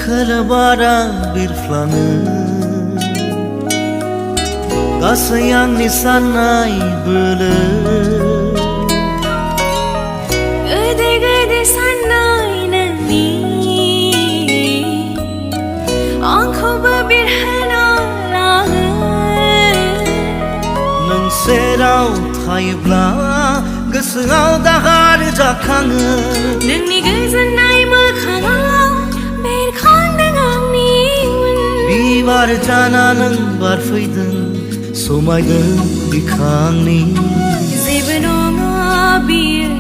खोलो बारा बिरफ्लाङो गासै आंनि साननाय बोलो गोदै गोदै साननाय नोंनि आंखौबो बिरहोनो लाङो नों सेराव थायोब्ला गोसोआव दाहार जाखाङो नोंनि गोजोननाय मोखाङाव बेरखांदों आंनि बिबार जाना नों बारफैदों समायदों बिखांनि जेबो नङा बियो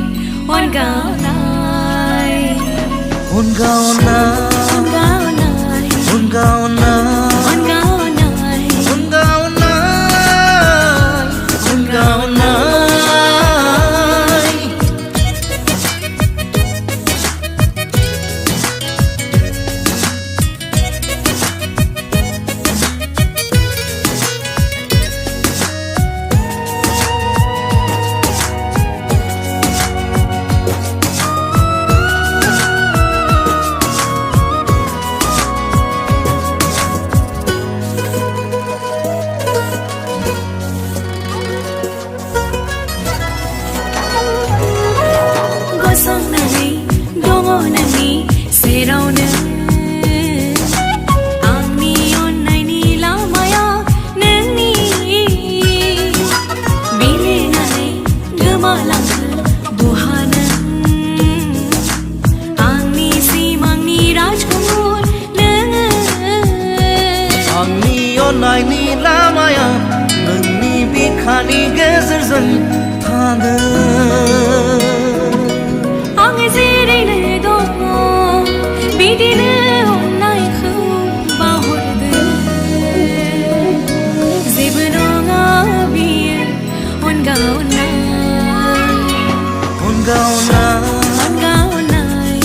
अनगावनाय अनगावनाय अनगावनाय गसंनानै दङ नोंनि सेरावनो आंनि अननायनि लामायाव नोंनि बिलिरनानै गोमालांनो बहा नों आंनि सिमांनि राजकुमार नोङो आंनि अननायनि लामायाव नोंनि बिखानि गेजेरजों थाङो जेरैनो दङ बिदिनो अननायखौ बावहरदो जेबो नङा बियो अनगावनाय अनगावनाय अनगावनाय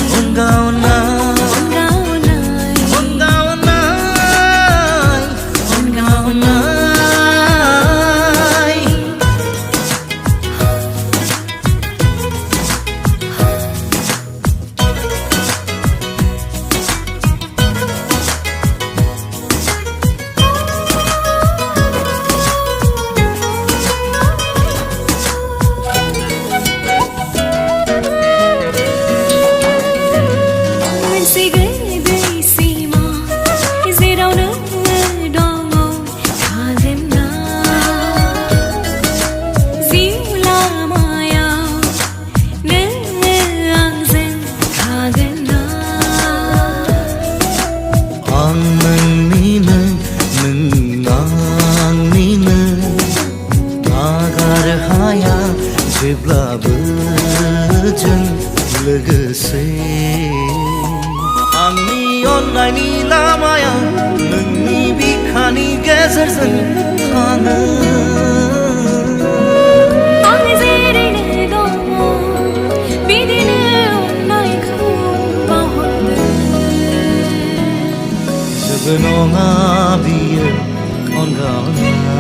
जेब्लाबो जों लोगोसे आंनि अननायनि लामायाव नोंनि बिखानि गेजेरजों थाङो आं जेरैनो दङ बिदिनो अननायखौ बावहरदो जेबो नङा बियो अनगावनाय